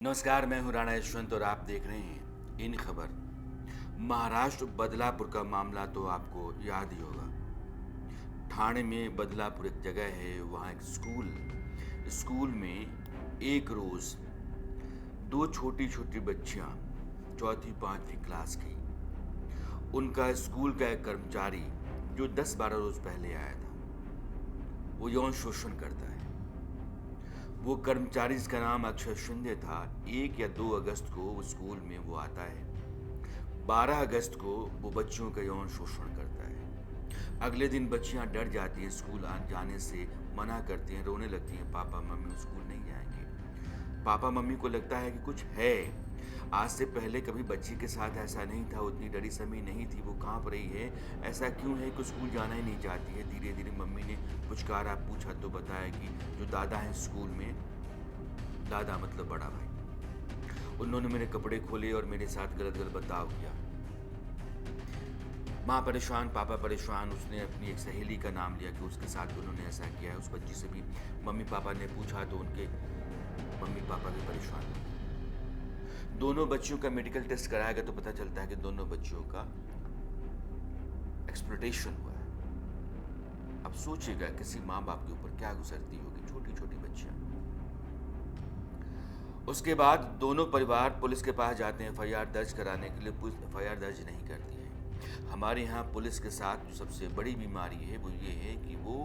नमस्कार, मैं हूं राणा यशवंत और आप देख रहे हैं इन खबर। महाराष्ट्र बदलापुर का मामला तो आपको याद ही होगा। ठाणे में बदलापुर एक जगह है, वहाँ एक स्कूल में एक रोज दो छोटी छोटी बच्चियां चौथी पांचवी क्लास की, उनका स्कूल का एक कर्मचारी जो 10-12 रोज पहले आया था, वो यौन शोषण करता है। वो कर्मचारी, जिसका नाम अक्षय शिंदे था, 1 या 2 अगस्त को वो स्कूल में वो आता है। 12 अगस्त को वो बच्चियों का यौन शोषण करता है। अगले दिन बच्चियां डर जाती हैं, स्कूल जाने से मना करती हैं, रोने लगती हैं, पापा मम्मी स्कूल नहीं जाएंगे। पापा मम्मी को लगता है कि कुछ है। आज से पहले कभी बच्ची के साथ ऐसा नहीं था, उतनी डरी समी नहीं थी, वो कांप रही है, ऐसा क्यों है कि स्कूल जाना ही नहीं चाहती है। धीरे धीरे मम्मी ने पुचकारा, पूछा तो बताया कि जो दादा हैं स्कूल में, दादा मतलब बड़ा भाई, उन्होंने मेरे कपड़े खोले और मेरे साथ गलत गलत बर्ताव किया। माँ परेशान, पापा परेशान। उसने अपनी एक सहेली का नाम लिया कि उसके साथ उन्होंने ऐसा किया है। उस बच्ची से भी मम्मी पापा ने पूछा तो उनके मम्मी पापा भी परेशान थे। दोनों बच्चियों का मेडिकल टेस्ट कराया गया तो पता चलता है कि दोनों बच्चियों का एक्सप्लॉयटेशन हुआ है। अब सोचिएगा किसी माँ बाप के ऊपर क्या गुजरती होगी, छोटी छोटी बच्चियां। उसके बाद दोनों परिवार पुलिस के पास जाते हैं एफआईआर दर्ज कराने के लिए। पुलिस एफआईआर दर्ज नहीं करती है। हमारे यहाँ पुलिस के साथ जो सबसे बड़ी बीमारी है वो ये है कि वो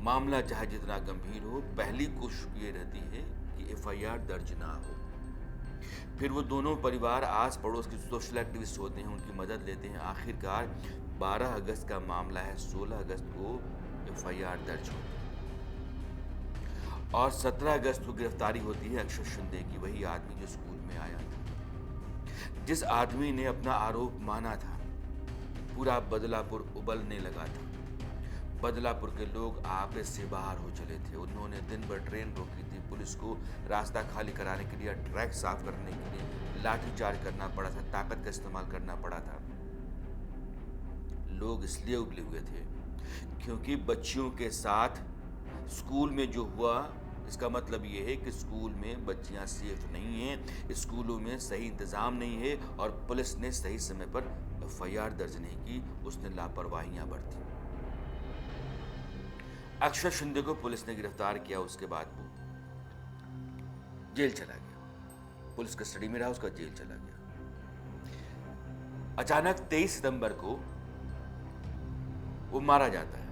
मामला चाहे जितना गंभीर हो, पहली कोशिश ये रहती है कि एफआईआर दर्ज ना हो। फिर वो दोनों परिवार आस पड़ोस के सोशल एक्टिविस्ट होते हैं, उनकी मदद लेते हैं। आखिरकार 12 अगस्त का मामला है, 16 अगस्त को एफआईआर दर्ज होती है और 17 अगस्त को गिरफ्तारी होती है अक्षय शिंदे की, वही आदमी जो स्कूल में आया था, जिस आदमी ने अपना आरोप माना था। पूरा बदलापुर उबलने लगा था। बदलापुर के लोग आपे से बाहर हो चले थे। उन्होंने दिन भर ट्रेन रोकी थी। पुलिस को रास्ता खाली कराने के लिए, ट्रैक साफ करने के लिए लाठीचार्ज करना पड़ा था, ताकत का इस्तेमाल करना पड़ा था। लोग इसलिए उबले हुए थे क्योंकि बच्चियों के साथ स्कूल में जो हुआ, इसका मतलब ये है कि स्कूल में बच्चियां सेफ नहीं हैं, स्कूलों में सही इंतज़ाम नहीं है और पुलिस ने सही समय पर एफआईआर दर्ज नहीं की, उसने लापरवाहियां बरती। अक्षय शिंदे को पुलिस ने गिरफ्तार किया। उसके बाद वो जेल चला गया, पुलिस कस्टडी में रहा, उसका जेल चला गया। अचानक 23 सितंबर को वो मारा जाता है।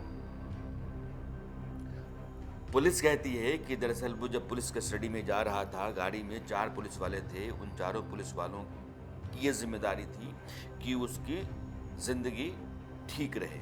पुलिस कहती है कि दरअसल वो जब पुलिस कस्टडी में जा रहा था, गाड़ी में 4 पुलिस वाले थे। उन चारों पुलिस वालों की ये जिम्मेदारी थी कि उसकी जिंदगी ठीक रहे,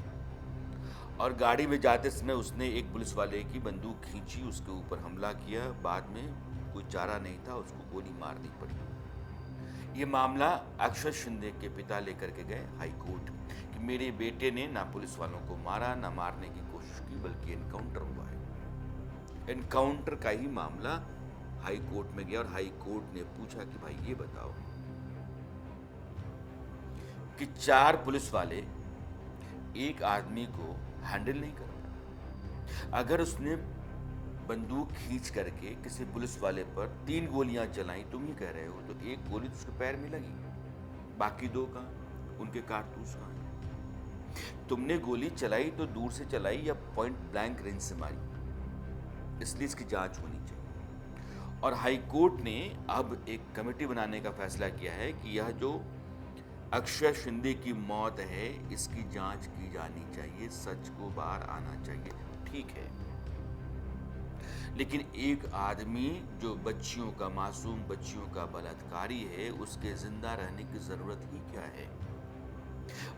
और गाड़ी में जाते समय उसने एक पुलिस वाले की बंदूक खींची, उसके ऊपर हमला किया। बाद में कोई चारा नहीं था, उसको गोली मारनी पड़ी। ये मामला अक्षय शिंदे के पिता लेकर के गए हाई कोर्ट कि मेरे बेटे ने ना पुलिस वालों को मारा, ना मारने की कोशिश की, बल्कि एनकाउंटर हुआ है। एनकाउंटर का ही मामला हाई कोर्ट में गया और हाई कोर्ट ने पूछा कि भाई ये बताओ कि 4 पुलिस वाले एक आदमी को हैंडल नहीं कर पाए। अगर उसने बंदूक खींच करके किसी पुलिस वाले पर 3 गोलियां चलाई, तुम ही कह रहे हो, तो एक गोली तो उसके पैर में लगी, बाकी 2 कहां? उनके कारतूस कहां? तुमने गोली चलाई तो दूर से चलाई या पॉइंट ब्लैंक रेंज से मारी? इसलिए इसकी जांच होनी चाहिए। और हाई कोर्ट ने अब एक कमेटी बनाने का फैसला किया है कि यह जो अक्षय शिंदे की मौत है, इसकी जांच की जानी चाहिए, सच को बाहर आना चाहिए। ठीक है, लेकिन एक आदमी जो बच्चियों का, मासूम बच्चियों का बलात्कारी है, उसके जिंदा रहने की जरूरत ही क्या है?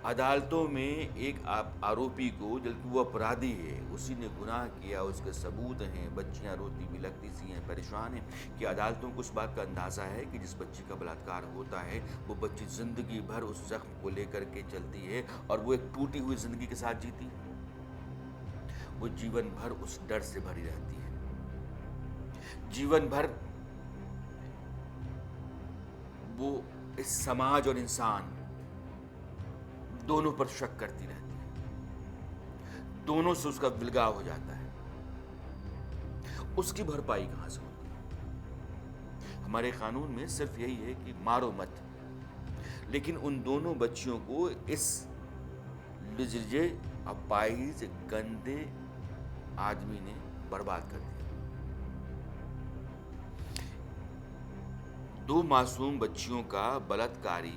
अदालतों में एक आरोपी को, जबकि वो अपराधी है, उसी ने गुनाह किया, उसके सबूत हैं, बच्चियां रोती बिलखती सी हैं, परेशान हैं, कि अदालतों को उस बात का अंदाज़ा है कि जिस बच्ची का बलात्कार होता है वो बच्ची जिंदगी भर उस जख्म को लेकर के चलती है और वो एक टूटी हुई जिंदगी के साथ जीती है। वो जीवन भर उस डर से भरी रहती है, जीवन भर वो इस समाज और इंसान दोनों पर शक करती रहती है, दोनों से उसका विलगाव हो जाता है। उसकी भरपाई कहां से होती है? हमारे कानून में सिर्फ यही है कि मारो मत, लेकिन उन दोनों बच्चियों को इस लिजजे अपाहिज गंदे आदमी ने बर्बाद कर दिया। 2 मासूम बच्चियों का बलात्कारी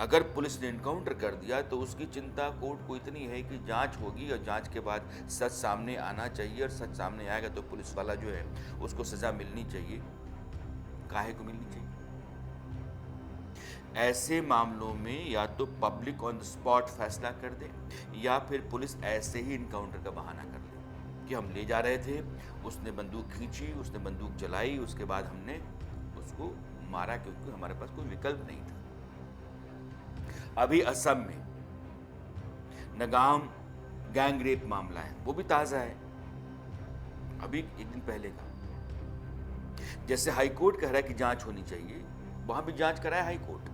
अगर पुलिस ने एनकाउंटर कर दिया तो उसकी चिंता कोर्ट को इतनी है कि जांच होगी और जांच के बाद सच सामने आना चाहिए, और सच सामने आएगा तो पुलिस वाला जो है उसको सजा मिलनी चाहिए। काहे को मिलनी चाहिए? ऐसे मामलों में या तो पब्लिक ऑन द स्पॉट फैसला कर दे, या फिर पुलिस ऐसे ही इनकाउंटर का बहाना कर ले कि हम ले जा रहे थे, उसने बंदूक खींची, उसने बंदूक चलाई, उसके बाद हमने उसको मारा क्योंकि हमारे पास कोई विकल्प नहीं था। अभी असम में नगाम गैंग रेप मामला है, वो भी ताजा है, अभी एक दिन पहले का। जैसे हाई कोर्ट कह रहा है कि जांच होनी चाहिए, वहां भी जांच कराया हाई कोर्ट।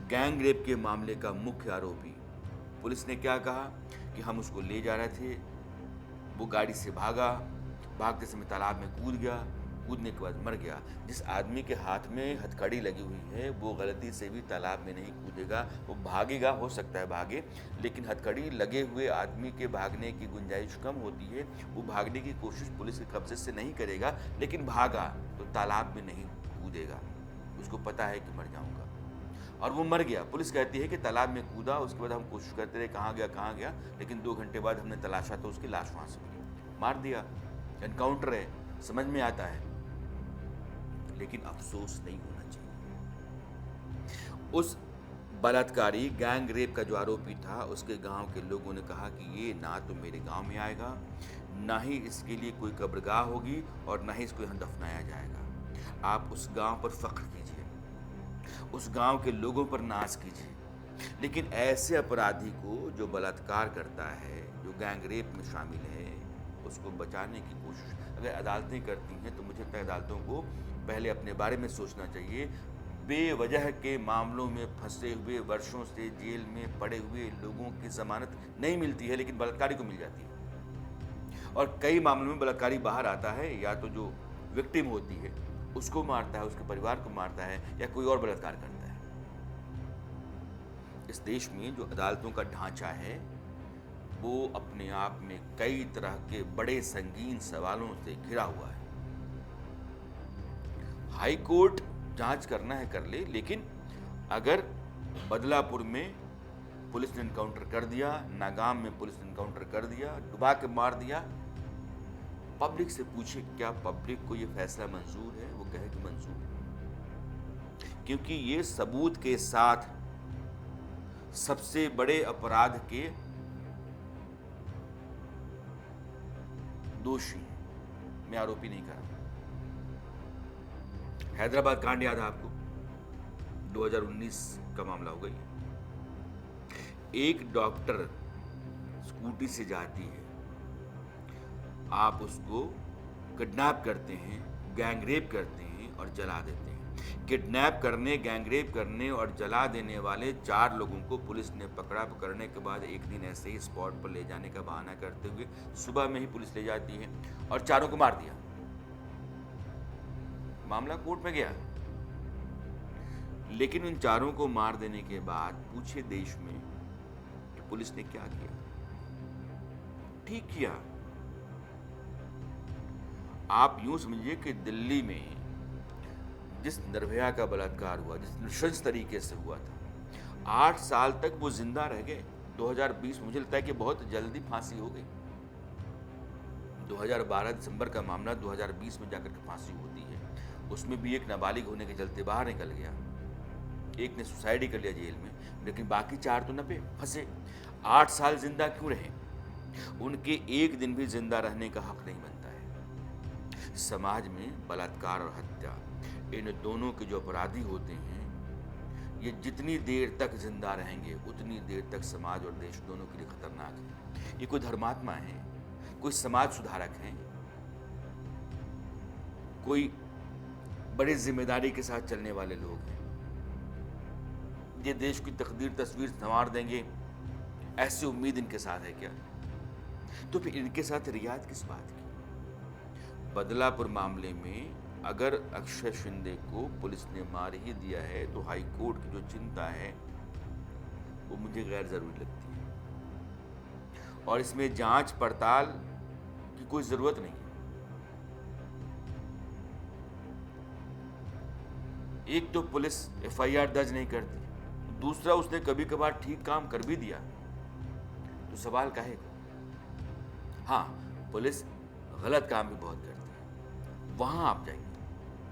गैंग रेप के मामले का मुख्य आरोपी, पुलिस ने क्या कहा कि हम उसको ले जा रहे थे, वो गाड़ी से भागा, भागते समय तालाब में कूद गया, कूदने के बाद मर गया। जिस आदमी के हाथ में हथकड़ी लगी हुई है वो गलती से भी तालाब में नहीं कूदेगा, वो भागेगा, हो सकता है भागे, लेकिन हथकड़ी लगे हुए आदमी के भागने की गुंजाइश कम होती है। वो भागने की कोशिश पुलिस के कब्जे से नहीं करेगा, लेकिन भागा तो तालाब में नहीं कूदेगा, उसको पता है कि मर जाऊंगा, और वो मर गया। पुलिस कहती है कि तालाब में कूदा, उसके बाद हम कोशिश करते रहे कहाँ गया, लेकिन 2 घंटे बाद हमने तलाशा तो उसकी लाश वहां से मिली, मार दिया। एनकाउंटर है, समझ में आता है, लेकिन अफसोस नहीं होना चाहिए। उस बलात्कारी गैंग रेप का जो आरोपी था, उसके गांव के लोगों ने कहा कि ये ना तो मेरे गांव में आएगा, ना ही इसके लिए कोई कब्रगाह होगी, और ना ही इसको यहाँ दफनाया जाएगा। आप उस गांव पर फख्र कीजिए, उस गांव के लोगों पर नाज कीजिए, लेकिन ऐसे अपराधी को जो बलात्कार करता है, जो गैंग रेप में शामिल है, उसको बचाने की कोशिश अगर अदालतें करती हैं तो मुझे लगता है अदालतों को पहले अपने बारे में सोचना चाहिए। बेवजह के मामलों में फंसे हुए, वर्षों से जेल में पड़े हुए लोगों की जमानत नहीं मिलती है, लेकिन बलात्कारी को मिल जाती है। और कई मामलों में बलात्कारी बाहर आता है, या तो जो विक्टिम होती है उसको मारता है, उसके परिवार को मारता है, या कोई और बलात्कार करता है। इस देश में जो अदालतों का ढांचा है वो अपने आप में कई तरह के बड़े संगीन सवालों से घिरा हुआ है। हाई कोर्ट जांच करना है कर ले, लेकिन अगर बदलापुर में पुलिस ने एनकाउंटर कर दिया, नागाम में पुलिस ने एनकाउंटर कर दिया, डुबा के मार दिया, पब्लिक से पूछे क्या पब्लिक को यह फैसला मंजूर है? वो कहे कि मंजूर, क्योंकि ये सबूत के साथ सबसे बड़े अपराध के दोषी, मैं आरोपी नहीं कर रहा। हैदराबाद कांड याद है आपको? 2019 का मामला हो गई। एक डॉक्टर स्कूटी से जाती है, आप उसको किडनैप करते हैं, गैंगरेप करते हैं और जला देते हैं। किडनैप करने, गैंगरेप करने और जला देने वाले 4 लोगों को पुलिस ने पकड़ने के बाद एक दिन ऐसे ही स्पॉट पर ले जाने का बहाना करते हुए सुबह में ही पुलिस ले जाती है और 4 को मार दिया। मामला कोर्ट में गया, लेकिन उन 4 को मार देने के बाद पूछे देश में कि पुलिस ने क्या किया? ठीक किया। आप यूं समझिए कि दिल्ली में जिस निर्भया का बलात्कार हुआ, जिस नृशंस तरीके से हुआ था, 8 साल तक वो जिंदा रह गए। 2020 मुझे लगता है कि बहुत जल्दी फांसी हो गई। 2012 दिसंबर का मामला, 2020 में जाकर के फांसी होती है। उसमें भी एक नाबालिग होने के चलते बाहर निकल गया, एक ने सुसाइड ही कर लिया जेल में, लेकिन बाकी 4 तो नपे फंसे। 8 साल जिंदा क्यों रहे? उनके एक दिन भी जिंदा रहने का हक नहीं बनता है। समाज में बलात्कार और हत्या, इन दोनों के जो अपराधी होते हैं, ये जितनी देर तक जिंदा रहेंगे उतनी देर तक समाज और देश दोनों के लिए खतरनाक है। ये कोई धर्मात्मा है, कोई समाज सुधारक है, कोई बड़ी जिम्मेदारी के साथ चलने वाले लोग हैं, ये देश की तकदीर तस्वीर संवार देंगे, ऐसी उम्मीद इनके साथ है क्या? तो फिर इनके साथ रियायत किस बात की? बदलापुर मामले में अगर अक्षय शिंदे को पुलिस ने मार ही दिया है तो हाई कोर्ट की जो चिंता है वो मुझे गैर जरूरी लगती है, और इसमें जांच पड़ताल की कोई जरूरत नहीं है। एक तो पुलिस एफआईआर दर्ज नहीं करती, दूसरा उसने कभी कभार ठीक काम कर भी दिया तो सवाल काहे का। हाँ, पुलिस गलत काम भी बहुत करती है, वहां आप जाइए,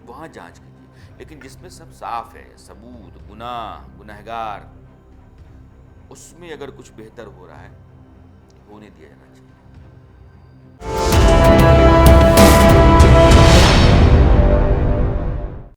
वहां जांच कीजिए, लेकिन जिसमें सब साफ है, सबूत, गुनाह, गुनहगार, उसमें अगर कुछ बेहतर हो रहा है तो होने दिया जाना चाहिए।